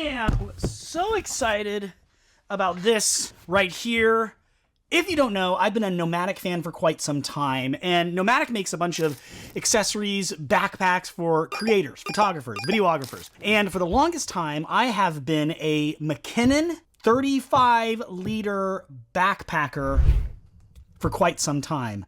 am so excited about this right here. If you don't know, I've been a Nomatic fan for quite some time, and Nomatic makes a bunch of accessories, backpacks for creators, photographers, videographers. And for the longest time, I have been a McKinnon 35-liter backpacker for quite some time.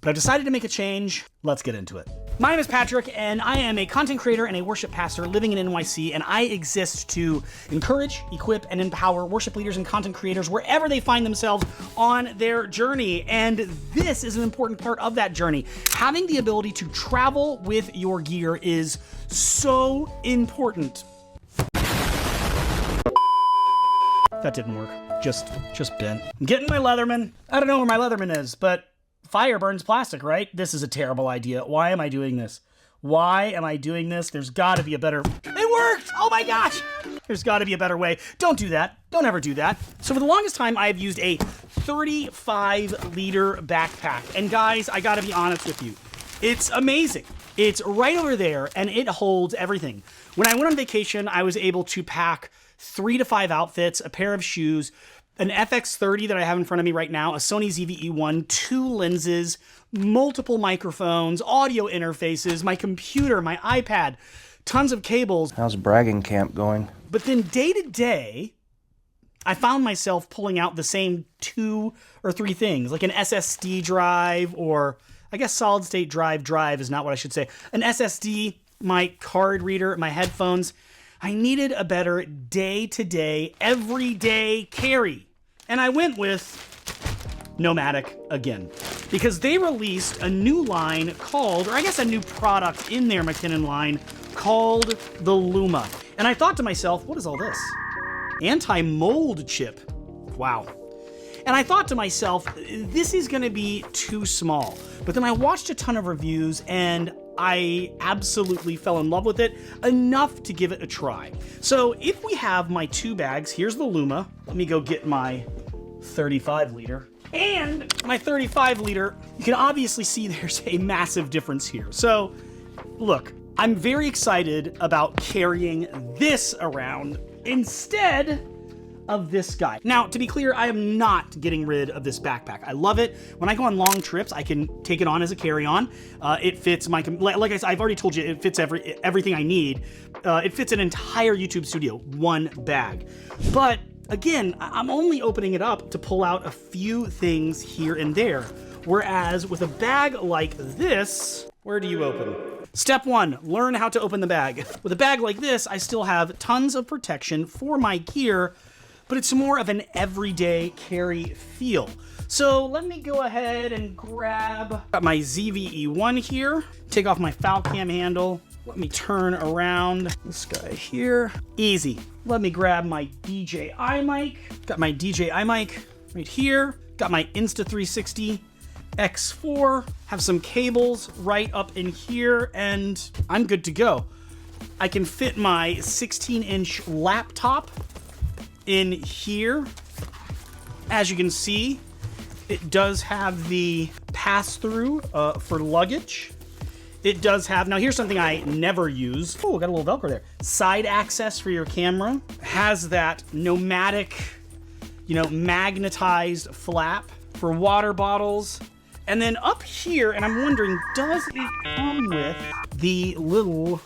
But I've decided to make a change. Let's get into it. My name is Patrick, and I am a content creator and a worship pastor living in NYC, and I exist to encourage, equip, and empower worship leaders and content creators wherever they find themselves on their journey. And this is an important part of that journey. Having the ability to travel with your gear is so important. That didn't work. Just bent. I'm getting my Leatherman. I don't know where my Leatherman is, but fire burns plastic, right? This is a terrible idea. Why am I doing this? Why am I doing this? There's got to be a better... It worked! Oh my gosh! There's got to be a better way. Don't do that. Don't ever do that. So for the longest time, I have used a 35-liter backpack. And guys, I got to be honest with you. It's amazing. It's right over there, and it holds everything. When I went on vacation, I was able to pack 3 to 5 outfits, a pair of shoes, an FX30 that I have in front of me right now, a Sony ZV-E1, 2 lenses, multiple microphones, audio interfaces, my computer, my iPad, tons of cables. How's bragging camp going? But then day to day, I found myself pulling out the same 2 or 3 things, like an SSD drive, or I guess solid state drive is not what I should say. An SSD, my card reader, my headphones. I needed a better day-to-day, everyday carry. And I went with Nomatic again, because they released a new line called, or I guess a new product in their McKinnon line called the Luma. And I thought to myself, what is all this? Anti-mold chip. Wow. And I thought to myself, this is gonna be too small. But then I watched a ton of reviews and I absolutely fell in love with it enough to give it a try. So if we have my 2 bags, here's the Luma. Let me go get my 35-liter. And my 35-liter, you can obviously see there's a massive difference here. So look, I'm very excited about carrying this around instead of this guy. Now, to be clear, I am not getting rid of this backpack. I love it. When I go on long trips, I can take it on as a carry-on. It fits my, like I said, I've already told you, it fits everything I need. It fits an entire YouTube studio, 1 bag. But again, I'm only opening it up to pull out a few things here and there. Whereas with a bag like this, where do you open? Step 1, learn how to open the bag. With a bag like this, I still have tons of protection for my gear, but it's more of an everyday carry feel. So let me go ahead and grab my ZV-E1 here, take off my foul cam handle, let me turn around this guy here. Easy. Let me grab my DJI mic. Got my DJI mic right here. Got my Insta360 X4. Have some cables right up in here, and I'm good to go. I can fit my 16-inch laptop in here. As you can see, it does have the pass-through for luggage. It does have, now here's something I never use. Oh, got a little Velcro there. Side access for your camera. Has that Nomatic, magnetized flap for water bottles. And then up here, and I'm wondering, does it come with the little...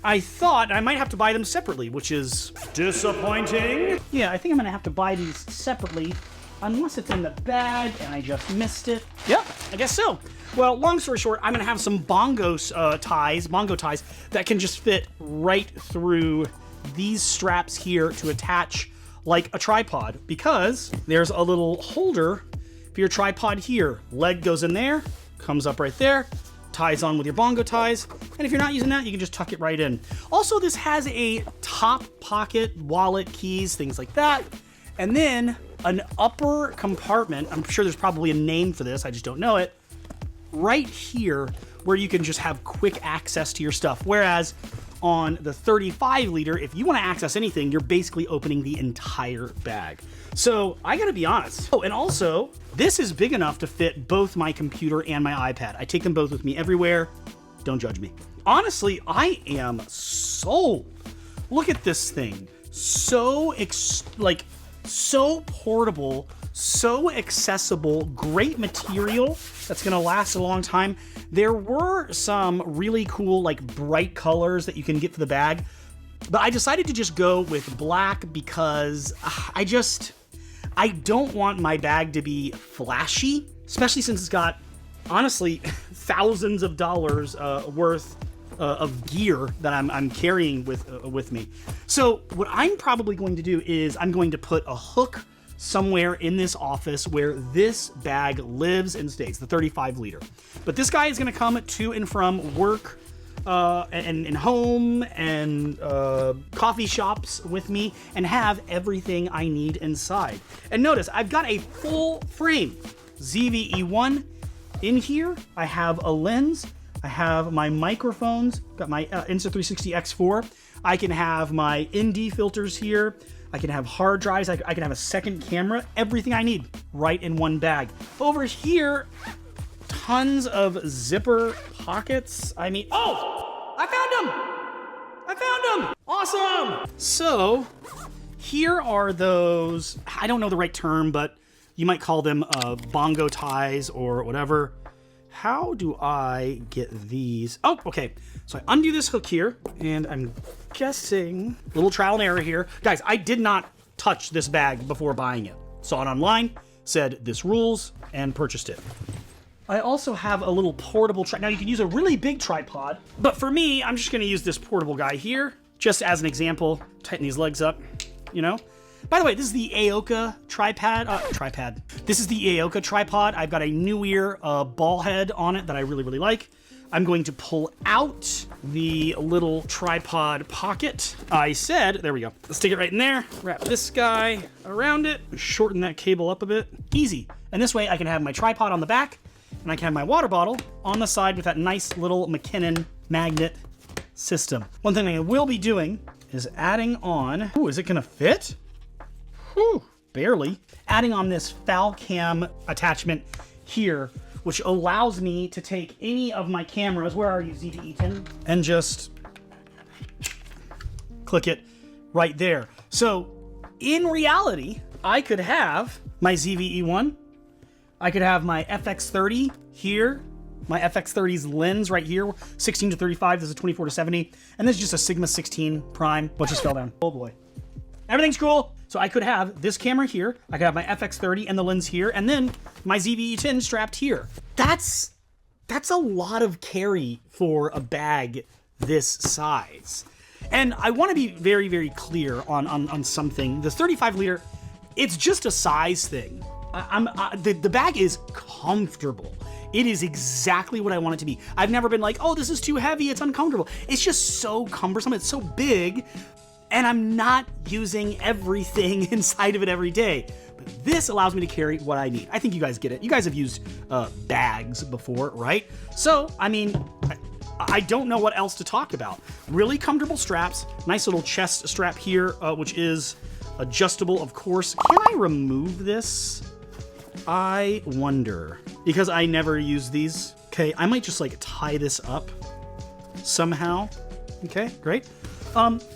I thought I might have to buy them separately, which is disappointing. Yeah, I think I'm gonna have to buy these separately, unless it's in the bag and I just missed it. Yep, I guess so. Well, long story short, I'm gonna have some Bongo ties that can just fit right through these straps here to attach like a tripod, because there's a little holder for your tripod here. Leg goes in there, comes up right there, ties on with your Bongo ties, and if you're not using that, you can just tuck it right in. Also, this has a top pocket, wallet, keys, things like that, and then an upper compartment. I'm sure there's probably a name for this, I just don't know it, right here, where you can just have quick access to your stuff. Whereas on the 35-liter, if you want to access anything, you're basically opening the entire bag. So I gotta be honest. Oh, and also, this is big enough to fit both my computer and my iPad. I take them both with me everywhere. Don't judge me. Honestly, I am sold. Look at this thing. so so portable, so accessible, great material that's gonna last a long time. There were some really cool, like, bright colors that you can get for the bag, but I decided to just go with black because I don't want my bag to be flashy, especially since it's got, honestly, thousands of dollars worth of gear that I'm carrying with me. So what I'm probably going to do is I'm going to put a hook somewhere in this office where this bag lives and stays, the 35 liter. But this guy is going to come to and from work and home and coffee shops with me and have everything I need inside. And notice, I've got a full frame ZV-E1 in here. I have a lens. I have my microphones, got my Insta360 X4. I can have my ND filters here. I can have hard drives. I can have a second camera. Everything I need right in one bag. Over here, tons of zipper pockets. I mean, oh, I found them. I found them. Awesome. So here are those, I don't know the right term, but you might call them Bongo Ties or whatever. How do I get these? Oh, okay. So I undo this hook here, and I'm guessing, little trial and error here. Guys, I did not touch this bag before buying it. Saw it online, said this rules, and purchased it. I also have a little portable tripod. Now you can use a really big tripod, but for me, I'm just gonna use this portable guy here, just as an example. Tighten these legs up, you know? By the way, this is the Aoka tripod. This is the Aoka tripod. I've got a Newear ball head on it that I really, really like. I'm going to pull out the little tripod pocket. I said, there we go. Let's stick it right in there. Wrap this guy around it. Shorten that cable up a bit. Easy. And this way I can have my tripod on the back and I can have my water bottle on the side with that nice little McKinnon magnet system. One thing I will be doing is adding on, ooh, is it gonna fit? Whew, barely. Adding on this foul cam attachment here, which allows me to take any of my cameras, where are you, ZV-E10? And just click it right there. So in reality, I could have my ZV-E1, I could have my FX30 here, my FX30's lens right here, 16 to 35, this is 24 to 70, and this is just a Sigma 16 prime, which just fell down. Oh boy. Everything's cool. So I could have this camera here, I could have my FX30 and the lens here, and then my ZV-E10 strapped here. That's a lot of carry for a bag this size. And I want to be very, very clear on something. The 35 liter, it's just a size thing. The bag is comfortable. It is exactly what I want it to be. I've never been like, oh, this is too heavy, it's uncomfortable. It's just so cumbersome, it's so big, and I'm not using everything inside of it every day. But this allows me to carry what I need. I think you guys get it. You guys have used bags before, right? So, I mean, I don't know what else to talk about. Really comfortable straps, nice little chest strap here, which is adjustable, of course. Can I remove this? I wonder, because I never use these. Okay, I might just like tie this up somehow. Okay, great.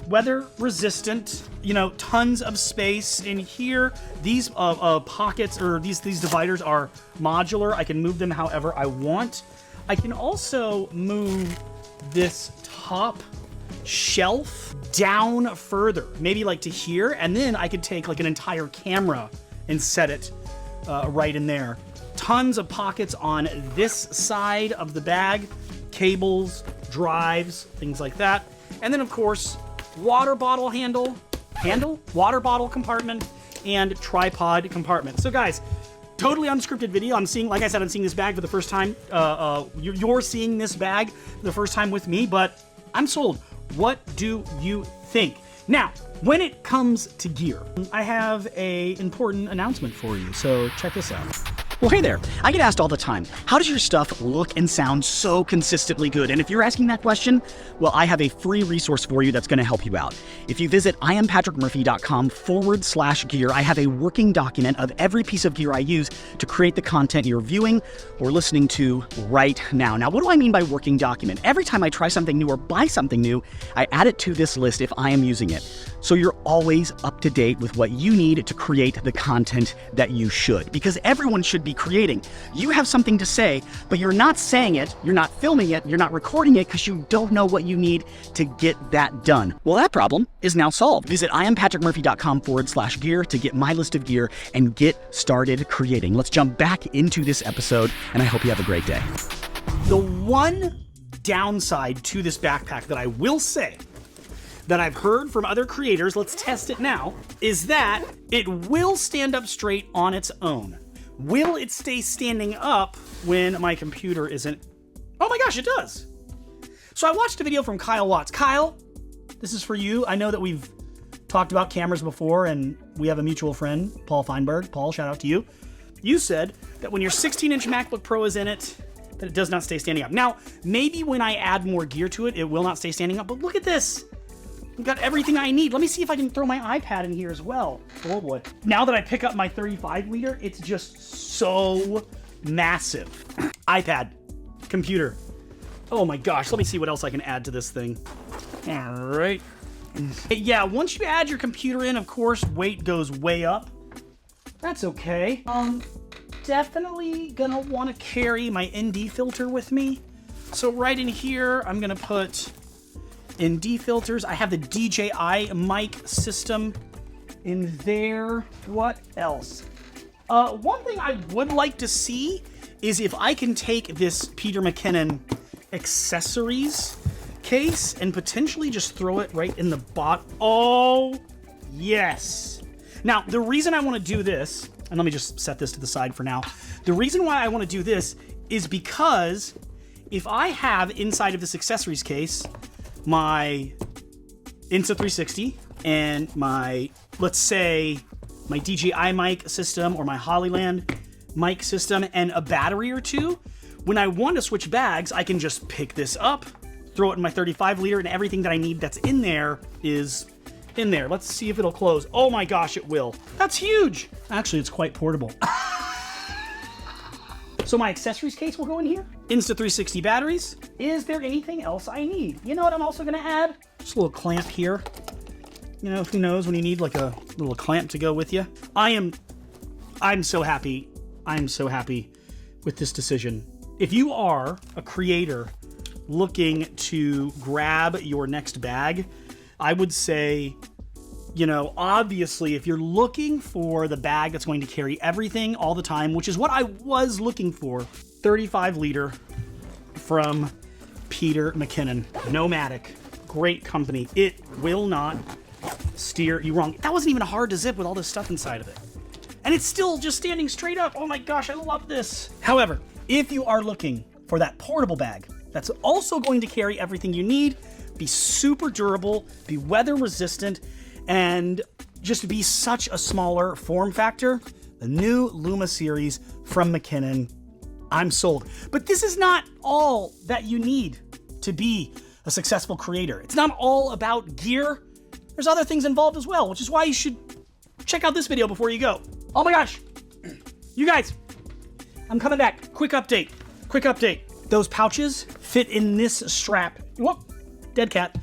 Weather resistant, you know, tons of space in here. These pockets, or these dividers, are modular. I can move them however I want. I can also move this top shelf down further, maybe like to here, and then I could take like an entire camera and set it right in there. Tons of pockets on this side of the bag, cables, drives, things like that. And then, of course, water bottle water bottle compartment, and tripod compartment. So, guys, totally unscripted video. I'm seeing, like I said, I'm seeing this bag for the first time. You're seeing this bag for the first time with me, but I'm sold. What do you think? Now, when it comes to gear, I have an important announcement for you, so check this out. Well, hey there. I get asked all the time, how does your stuff look and sound so consistently good? And if you're asking that question, well, I have a free resource for you that's going to help you out. If you visit iampatrickmurphy.com/gear, I have a working document of every piece of gear I use to create the content you're viewing or listening to right now. Now, what do I mean by working document? Every time I try something new or buy something new, I add it to this list if I am using it. so you're always up to date with what you need to create the content that you should. Because everyone should be creating. You have something to say, but you're not saying it, you're not filming it, you're not recording it because you don't know what you need to get that done. Well, that problem is now solved. Visit IamPatrickMurphy.com/gear to get my list of gear and get started creating. Let's jump back into this episode, and I hope you have a great day. The one downside to this backpack that I will say that I've heard from other creators, let's test it now, is that it will stand up straight on its own. Will it stay standing up when my computer isn't? Oh my gosh, it does. So I watched a video from Kyle Watts. Kyle, this is for you. I know that we've talked about cameras before, and we have a mutual friend, Paul Feinberg. Paul, shout out to you. You said that when your 16-inch MacBook Pro is in it, that it does not stay standing up. Now, maybe when I add more gear to it, it will not stay standing up, but look at this. I've got everything I need. Let me see if I can throw my iPad in here as well. Oh boy. Now that I pick up my 35 liter, it's just so massive. iPad, computer. Oh my gosh, let me see what else I can add to this thing. All right. Yeah, once you add your computer in, of course, weight goes way up. That's okay. Definitely gonna want to carry my ND filter with me. So right in here, I'm gonna put ND filters. I have the DJI mic system in there. What else? One thing I would like to see is if I can take this Peter McKinnon accessories case and potentially just throw it right in the bottom. Oh, yes. Now, the reason I want to do this, and let me just set this to the side for now. The reason why I want to do this is because if I have inside of this accessories case my Insta360 and my, let's say, my DJI mic system or my Hollyland mic system and a battery or two, when I want to switch bags, I can just pick this up, throw it in my 35 liter, and everything that I need that's in there is in there. Let's see if it'll close. Oh my gosh, it will. That's huge. Actually, it's quite portable. So my accessories case will go in here. Insta360 batteries. Is there anything else I need? You know what I'm also gonna add? Just a little clamp here. You know, who knows when you need like a little clamp to go with you. I'm so happy. I'm so happy with this decision. If you are a creator looking to grab your next bag, I would say, you know, obviously, if you're looking for the bag that's going to carry everything all the time, which is what I was looking for, 35 liter from Peter McKinnon. Nomatic. Great company. It will not steer you wrong. That wasn't even hard to zip with all this stuff inside of it. And it's still just standing straight up. Oh my gosh, I love this. However, if you are looking for that portable bag that's also going to carry everything you need, be super durable, be weather resistant, and just be such a smaller form factor, the new Luma series from McKinnon, I'm sold. But this is not all that you need to be a successful creator. It's not all about gear. There's other things involved as well, which is why you should check out this video before you go. Oh my gosh, you guys, I'm coming back. Quick update. Those pouches fit in this strap. Whoop, dead cat.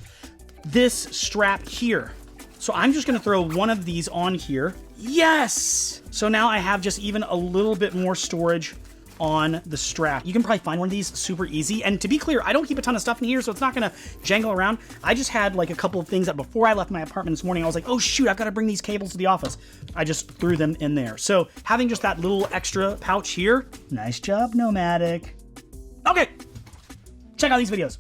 This strap here. So I'm just gonna throw one of these on here. Yes! So now I have just even a little bit more storage on the strap. You can probably find one of these super easy. And to be clear, I don't keep a ton of stuff in here, so it's not gonna jangle around. I just had like a couple of things that before I left my apartment this morning, I was like, oh shoot, I've gotta bring these cables to the office. I just threw them in there. So having just that little extra pouch here, nice job, Nomatic. Okay, check out these videos.